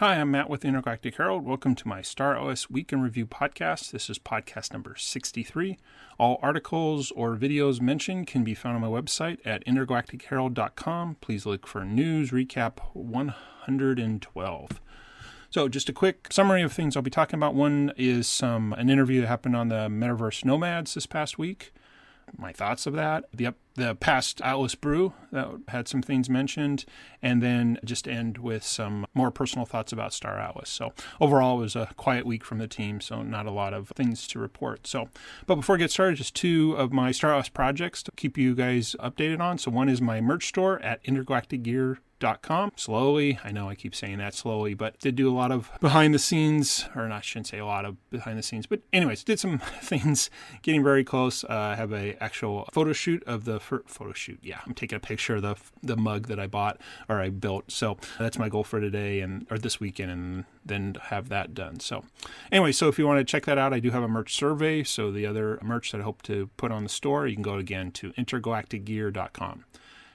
Hi, I'm Matt with the Intergalactic Herald. Welcome to my Star OS Week in Review podcast. This is podcast number 63. All articles or videos mentioned can be found on my website at intergalacticherald.com. Please look for News Recap 112. So just a quick summary of things I'll be talking about. One is an interview that happened on the Metaverse Nomads this past week. My thoughts of that, the past Atlas Brew that had some things mentioned, and then just end with some more personal thoughts about Star Atlas. So overall, it was a quiet week from the team, so not a lot of things to report. But before I get started, just two of my Star Atlas projects to keep you guys updated on. So one is my merch store at intergalacticgear.com. Slowly, I know I keep saying that slowly, but did do a lot of behind the scenes, or not, I shouldn't say a lot of behind the scenes, but anyways, did some things, getting very close. I have a actual photo shoot of the photo shoot. Yeah, I'm taking a picture of the mug that I bought or I built. So that's my goal for today or this weekend, and then have that done. So anyway, so if you want to check that out, I do have a merch survey. So the other merch that I hope to put on the store, you can go again to intergalacticgear.com.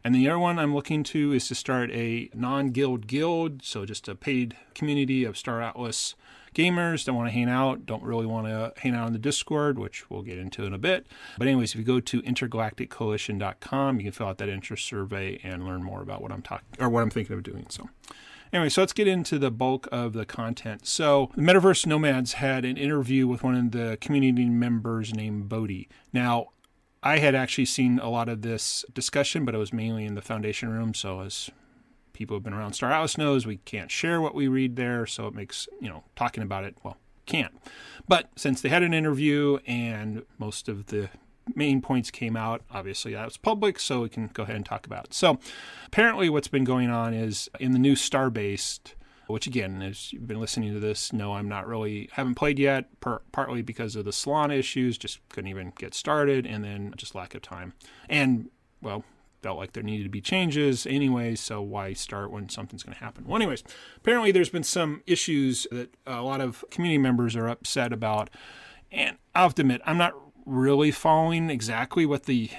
And the other one I'm looking to is to start a non-guild guild, so just a paid community of Star Atlas gamers that want to hang out, don't really want to hang out on the Discord, which we'll get into in a bit. But anyways, if you go to intergalacticcoalition.com, you can fill out that interest survey and learn more about what I'm thinking of doing. So anyway, so let's get into the bulk of the content. So the Metaverse Nomads had an interview with one of the community members named Bodhi. Now, I had actually seen a lot of this discussion, but it was mainly in the Foundation room. So as people who've been around Star Atlas knows, we can't share what we read there. So it makes, talking about it, can't. But since they had an interview and most of the main points came out, obviously that was public, so we can go ahead and talk about it. So apparently what's been going on is in the new Starbase, which again, as you've been listening to this, no, haven't played yet, partly because of the Solana issues, just couldn't even get started, and then just lack of time. And, felt like there needed to be changes anyway, so why start when something's going to happen? Well, anyways, apparently there's been some issues that a lot of community members are upset about, and I'll have to admit, I'm not really following exactly what the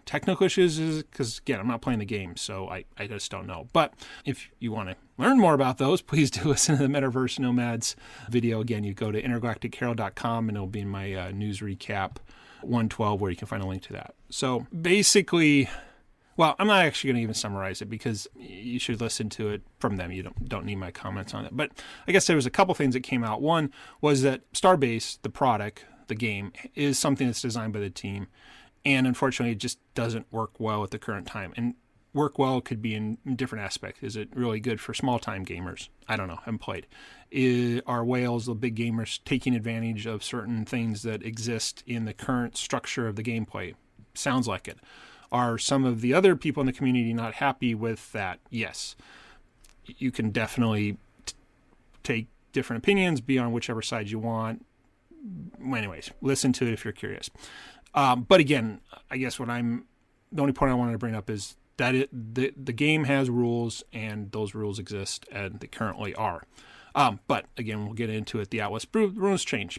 technical issues is, because again, I'm not playing the game, so I just don't know. But if you want to learn more about those, please do listen to the Metaverse Nomads video. Again, you go to intergalacticherald.com and it'll be in my news recap 112 where you can find a link to that. So basically, I'm not actually going to even summarize it because you should listen to it from them. You don't need my comments on it. But I guess there was a couple things that came out. One was that Starbase, the product, the game, is something that's designed by the team. And unfortunately, it just doesn't work well at the current time. And work well could be in different aspects. Is it really good for small-time gamers? I don't know. I haven't played. Are whales, the big gamers, taking advantage of certain things that exist in the current structure of the gameplay? Sounds like it. Are some of the other people in the community not happy with that? Yes. You can definitely take different opinions, be on whichever side you want. Anyways, listen to it if you're curious. But again, I guess the only point I wanted to bring up is that the game has rules, and those rules exist, and they currently are. But again, we'll get into it. The Atlas Brew rules change.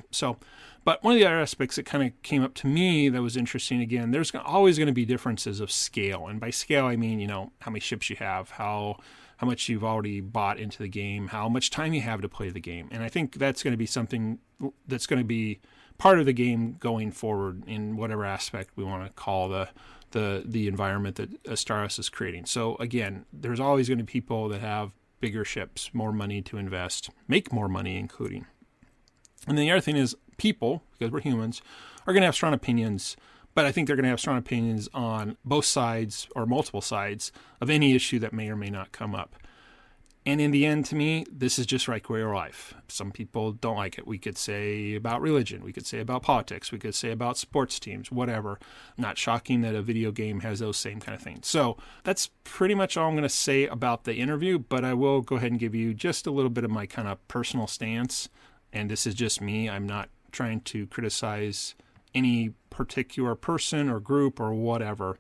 But one of the other aspects that kind of came up to me that was interesting, again, there's always going to be differences of scale. And by scale, I mean, how many ships you have, how much you've already bought into the game, how much time you have to play the game. And I think that's going to be something that's going to be part of the game going forward in whatever aspect we want to call the environment that Star Atlas is creating. So again, there's always going to be people that have bigger ships, more money to invest, make more money, including. And then the other thing is people, because we're humans, are going to have strong opinions, but I think they're going to have strong opinions on both sides or multiple sides of any issue that may or may not come up. And in the end, to me, this is just like real life. Some people don't like it. We could say about religion. We could say about politics. We could say about sports teams, whatever. Not shocking that a video game has those same kind of things. So that's pretty much all I'm going to say about the interview, but I will go ahead and give you just a little bit of my kind of personal stance. And this is just me. I'm not trying to criticize any particular person or group or whatever.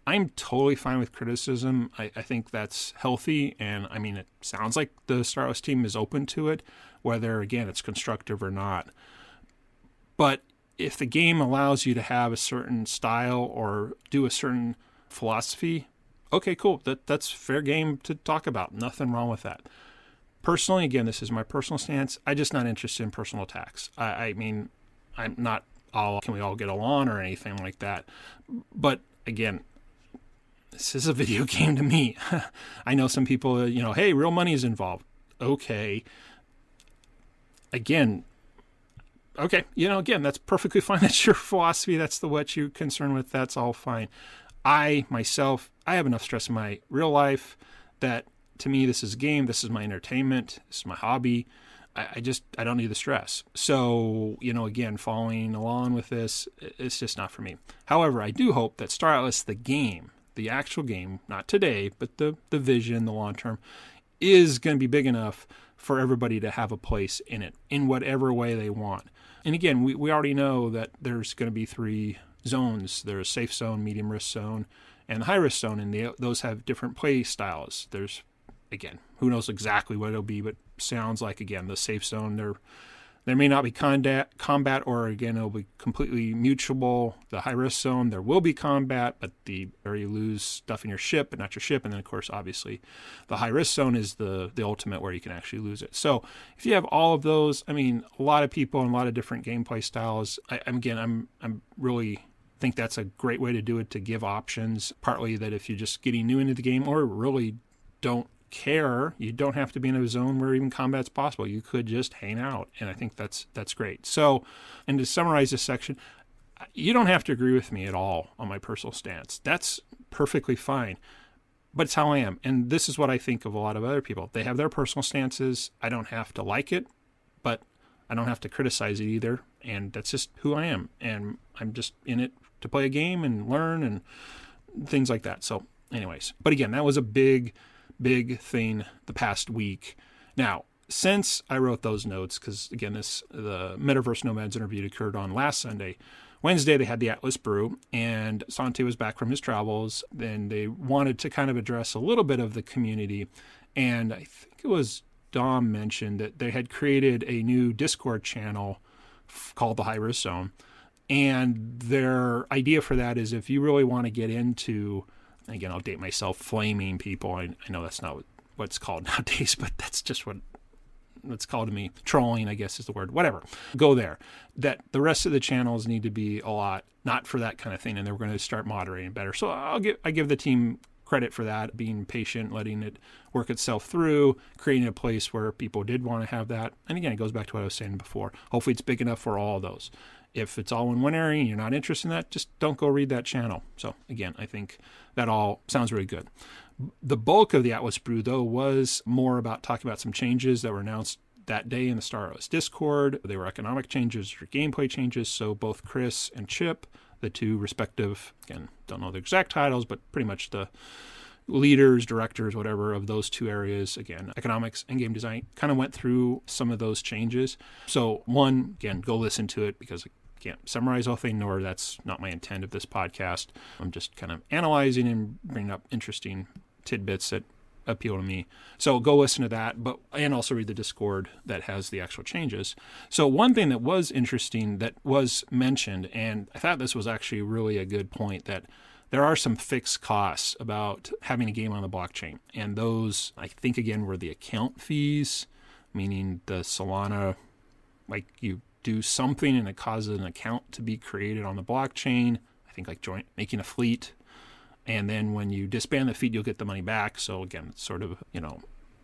I'm totally fine with criticism. I think that's healthy, and I mean, it sounds like the Star Wars team is open to it, whether, again, it's constructive or not. But if the game allows you to have a certain style or do a certain philosophy, okay, cool. That's fair game to talk about. Nothing wrong with that. Personally, again, this is my personal stance. I'm just not interested in personal attacks. I mean, I'm not all, can we all get along or anything like that. But again, this is a video game to me. I know some people, hey, real money is involved. Okay. Again, again, that's perfectly fine. That's your philosophy. That's what you're concerned with. That's all fine. I have enough stress in my real life that to me, this is a game. This is my entertainment. This is my hobby. I don't need the stress. So, again, following along with this, it's just not for me. However, I do hope that Star Atlas, the game, the actual game, not today, but the vision, the long term, is going to be big enough for everybody to have a place in it in whatever way they want. And again, we already know that there's going to be 3 zones. There's safe zone, medium risk zone, and the high risk zone, and those have different play styles. There's, again, who knows exactly what it'll be, but sounds like, again, the safe zone, there may not be combat, or again, it'll be completely mutual. The high risk zone, there will be combat, but or you lose stuff in your ship, but not your ship. And then, of course, obviously, the high risk zone is the ultimate where you can actually lose it. So if you have all of those, I mean, a lot of people and a lot of different gameplay styles. I'm really think that's a great way to do it, to give options. Partly that if you're just getting new into the game or really don't care, you don't have to be in a zone where even combat's possible. You could just hang out, and I think that's great. So, and to summarize this section, you don't have to agree with me at all on my personal stance. That's perfectly fine, but it's how I am, and this is what I think of a lot of other people. They have their personal stances. I don't have to like it, but I don't have to criticize it either, and that's just who I am, and I'm just in it to play a game and learn and things like that. So anyways, but again, that was a big thing the past week. Now, since I wrote those notes, because again, the Metaverse Nomads interview occurred on last Sunday. Wednesday, they had the Atlas Brew, and Santi was back from his travels. Then they wanted to kind of address a little bit of the community, and I think it was Dom mentioned that they had created a new Discord channel called the High Risk Zone. And their idea for that is if you really want to get into, again, I'll date myself, flaming people. I know that's not what it's called nowadays, but that's just what it's called to me. Trolling, I guess is the word. Whatever. Go there. That the rest of the channels need to be a lot, not for that kind of thing, and they're going to start moderating better. So I give the team credit for that, being patient, letting it work itself through, creating a place where people did want to have that. And again, it goes back to what I was saying before. Hopefully it's big enough for all of those. If it's all in one area and you're not interested in that, just don't go read that channel. So again, I think that all sounds really good. The bulk of the Atlas Brew, though, was more about talking about some changes that were announced that day in the Star Atlas Discord. They were economic changes or gameplay changes. So both Chris and Chip, the 2 respective, again, don't know the exact titles, but pretty much the leaders, directors, whatever, of those 2 areas, again, economics and game design, kind of went through some of those changes. So one, again, go listen to it because I can't summarize the whole thing, nor that's not my intent of this podcast. I'm just kind of analyzing and bringing up interesting tidbits that appeal to me. So go listen to that, and also read the Discord that has the actual changes. So one thing that was interesting that was mentioned, and I thought this was actually really a good point, that there are some fixed costs about having a game on the blockchain. And those, I think, again, were the account fees, meaning the Solana, like you do something and it causes an account to be created on the blockchain. I think like making a fleet. And then when you disband the fleet, you'll get the money back. So again, it's sort of,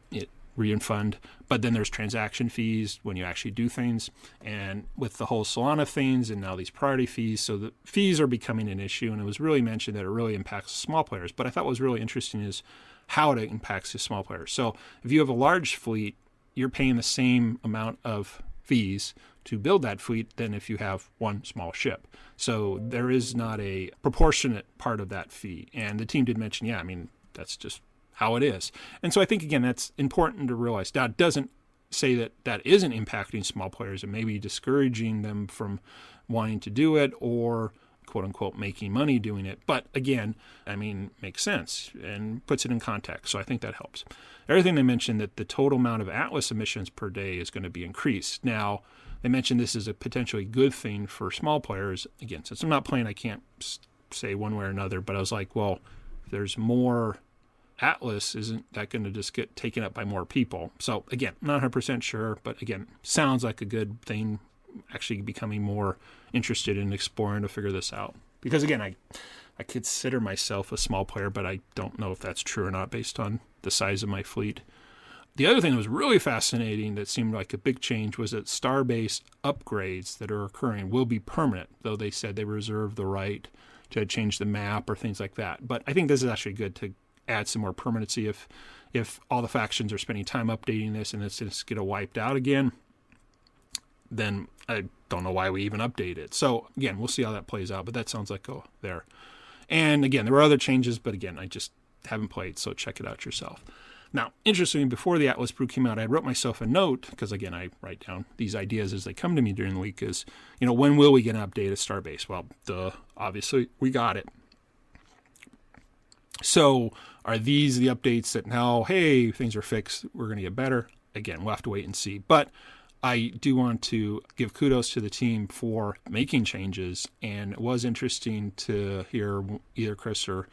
it refund. But then there's transaction fees when you actually do things. And with the whole Solana things and now these priority fees, so the fees are becoming an issue. And it was really mentioned that it really impacts small players. But I thought what was really interesting is how it impacts the small players. So if you have a large fleet, you're paying the same amount of fees to build that fleet than if you have one small ship. So there is not a proportionate part of that fee. And the team did mention, that's just how it is. And so I think, again, that's important to realize. Now, it doesn't say that that isn't impacting small players and maybe discouraging them from wanting to do it or, quote unquote, making money doing it. But again, makes sense and puts it in context. So I think that helps. Everything they mentioned that the total amount of Atlas emissions per day is going to be increased. Now, they mentioned this is a potentially good thing for small players. Again, since I'm not playing, I can't say one way or another, but I was like, well, if there's more Atlas isn't that going to just get taken up by more people. So again, not 100% sure, but again, sounds like a good thing. Actually becoming more interested in exploring to figure this out. Because again, I consider myself a small player, but I don't know if that's true or not based on the size of my fleet. The other thing that was really fascinating that seemed like a big change was that Starbase upgrades that are occurring will be permanent, though they said they reserve the right to change the map or things like that. But I think this is actually good to add some more permanency if all the factions are spending time updating this and it's just get wiped out again, then I don't know why we even update it. So again, we'll see how that plays out, but that sounds like there. And again, there were other changes, but again, I just haven't played, so check it out yourself. Now, interestingly, before the Atlas Brew came out, I wrote myself a note, because again, I write down these ideas as they come to me during the week, is, when will we get an update of Starbase? Well, obviously, we got it. So are these the updates that now, hey, things are fixed, we're going to get better? Again, we'll have to wait and see. But I do want to give kudos to the team for making changes, and it was interesting to hear either Chris or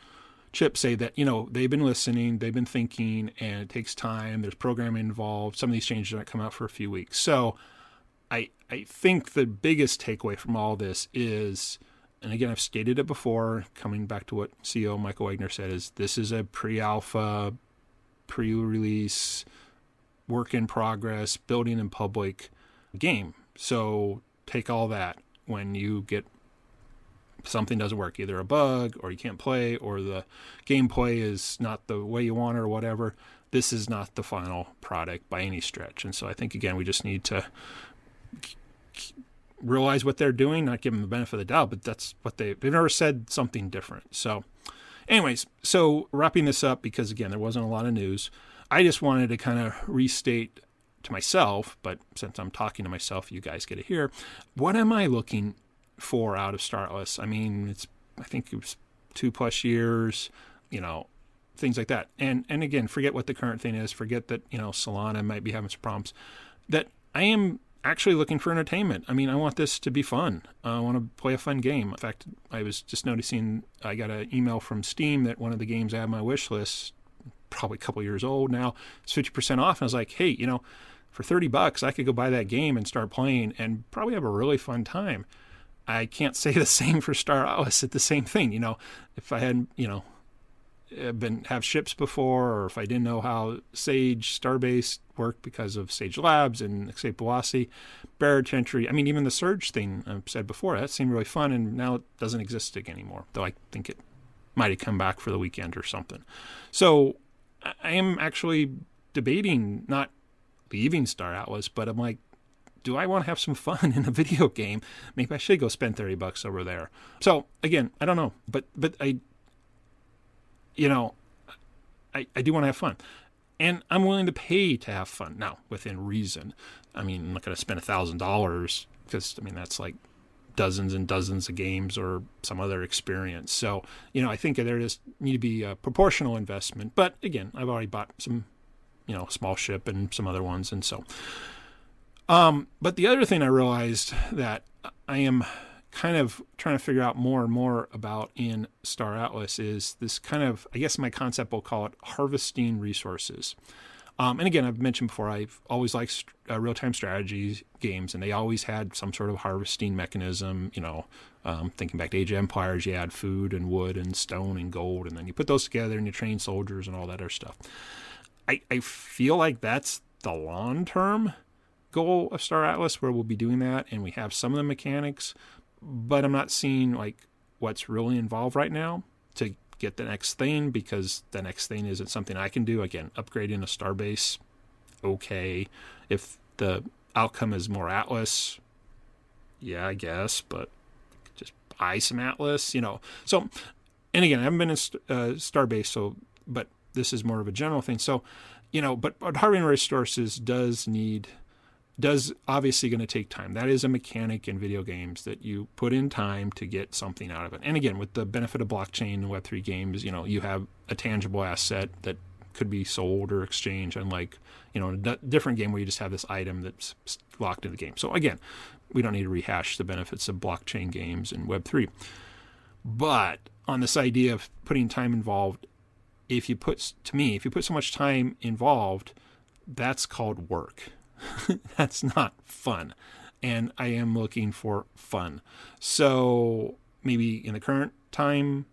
Chip say that, they've been listening, they've been thinking, and it takes time. There's programming involved. Some of these changes don't come out for a few weeks. So I think the biggest takeaway from all this is, and again, I've stated it before, coming back to what CEO Michael Wagner said, is this is a pre-alpha, pre-release, work in progress, building in public game. So take all that when you get something doesn't work, either a bug or you can't play or the gameplay is not the way you want it or whatever. This is not the final product by any stretch. And so I think, again, we just need to realize what they're doing, not give them the benefit of the doubt, but that's what they've never said something different. So anyways, so wrapping this up, because again, there wasn't a lot of news. I just wanted to kind of restate to myself, but since I'm talking to myself, you guys get to hear, what am I looking for out of Star Atlas? I mean, I think it was 2+ years, things like that. And again, forget what the current thing is. Forget that, Solana might be having some problems. That I am actually looking for entertainment. I mean, I want this to be fun. I want to play a fun game. In fact, I was just noticing, I got an email from Steam that one of the games I have on my wish list, probably a couple years old now, it's 50% off. And I was like, hey, for $30, I could go buy that game and start playing and probably have a really fun time. I can't say the same for Star Atlas at the same thing. If I hadn't, have ships before, or if I didn't know how Sage Starbase worked because of Sage Labs and Escape Velocity, Barrage Entry, I mean, even the Surge thing I've said before, that seemed really fun, and now it doesn't exist anymore, though I think it might have come back for the weekend or something. So I am actually debating not leaving Star Atlas, but I'm like, do I want to have some fun in a video game? Maybe I should go spend $30 over there. So again, I don't know, but I do want to have fun, and I'm willing to pay to have fun. Now, within reason. I mean, I'm not going to spend $1,000 because that's like dozens and dozens of games or some other experience. So, I think there just need to be a proportional investment. But again, I've already bought some, small ship and some other ones, and so. But the other thing I realized that I am kind of trying to figure out more and more about in Star Atlas is this kind of, I guess my concept, will call it harvesting resources. And again, I've mentioned before, I've always liked real-time strategy games, and they always had some sort of harvesting mechanism. Thinking back to Age of Empires, you had food and wood and stone and gold, and then you put those together and you train soldiers and all that other stuff. I feel like that's the long-term goal of Star Atlas, where we'll be doing that, and we have some of the mechanics, but I'm not seeing like what's really involved right now to get the next thing, because the next thing isn't something I can do. Again, upgrading a Starbase, okay. If the outcome is more Atlas, yeah, I guess, but just buy some Atlas, So, and again, I haven't been in Starbase, so, but this is more of a general thing. So, but harvesting resources does obviously going to take time. That is a mechanic in video games that you put in time to get something out of it. And again, with the benefit of blockchain and Web3 games, you have a tangible asset that could be sold or exchanged, unlike, a different game where you just have this item that's locked in the game. So again, we don't need to rehash the benefits of blockchain games and Web3. But on this idea of putting time involved, if you put so much time involved, that's called work. That's not fun. And I am looking for fun. So maybe in the current time,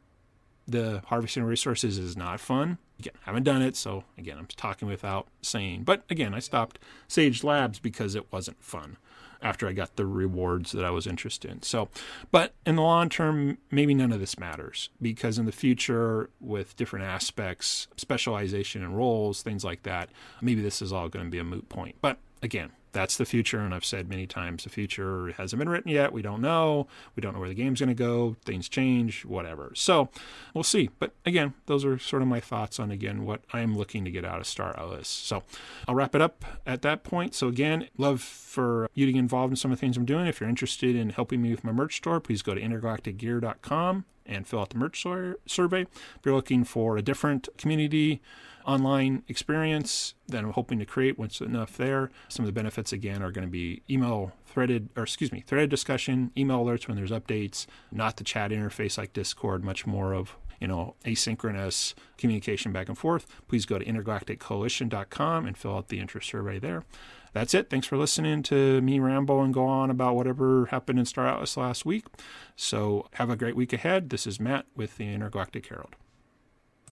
the harvesting resources is not fun. Again, I haven't done it, so again, I'm talking without saying. But again, I stopped Sage Labs because it wasn't fun after I got the rewards that I was interested in. So, but in the long term, maybe none of this matters, because in the future, with different aspects, specialization in roles, things like that, maybe this is all going to be a moot point. But again, that's the future, and I've said many times, the future hasn't been written yet. We don't know. We don't know where the game's going to go. Things change, whatever. So we'll see. But again, those are sort of my thoughts on, again, what I am looking to get out of Star Atlas. So I'll wrap it up at that point. So again, love for you to get involved in some of the things I'm doing. If you're interested in helping me with my merch store, please go to intergalacticgear.com and fill out the merch survey. If you're looking for a different community online experience that I'm hoping to create once enough there, some of the benefits again are going to be threaded discussion, email alerts when there's updates, not the chat interface like Discord, much more of asynchronous communication back and forth. Please go to intergalacticcoalition.com and fill out the interest survey there. That's it. Thanks for listening to me ramble and go on about whatever happened in Star Atlas last week. So have a great week ahead. This is Matt with the Intergalactic Herald.